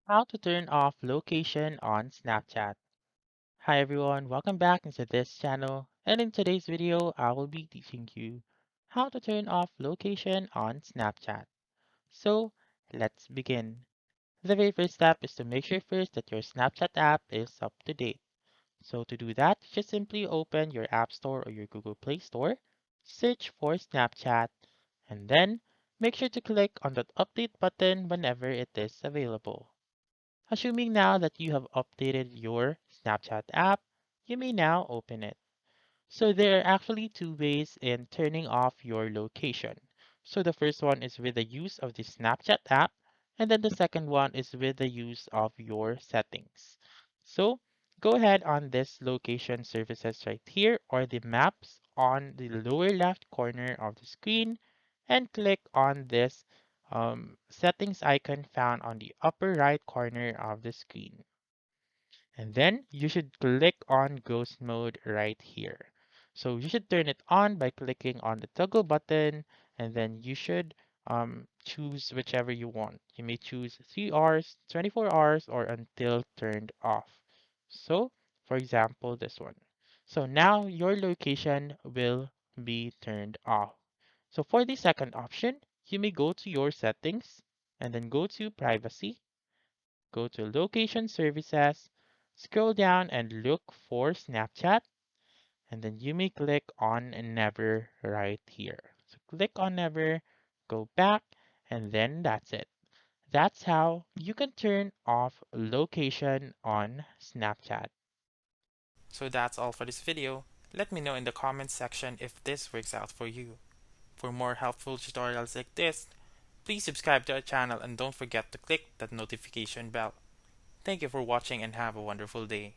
How to turn off location on Snapchat. Hi everyone, welcome back into this channel, and in today's video I will be teaching you how to turn off location on Snapchat. So let's begin. The very first step is to make sure first that your Snapchat app is up to date. So to do that, just simply open your App Store or your Google Play Store, search for Snapchat, and then make sure to click on that update button whenever it is available. Assuming now that you have updated your Snapchat app, you may now open it. So there are actually two ways in turning off your location. So the first one is with the use of the Snapchat app, and then the second one is with the use of your settings. So go ahead on this location services right here or the maps on the lower left corner of the screen and click on this settings icon found on the upper right corner of the screen. And then you should click on ghost mode right here. So you should turn it on by clicking on the toggle button and then you should choose whichever you want. You may choose 3 hours, 24 hours, or until turned off. So for example, this one. So now your location will be turned off. So for the second option, you may go to your settings and then go to privacy, go to location services, scroll down and look for Snapchat, and then you may click on never right here. So click on never, go back, and then that's it. That's how you can turn off location on Snapchat. So that's all for this video. Let me know in the comments section if this works out for you. For more helpful tutorials like this, please subscribe to our channel and don't forget to click that notification bell. Thank you for watching and have a wonderful day.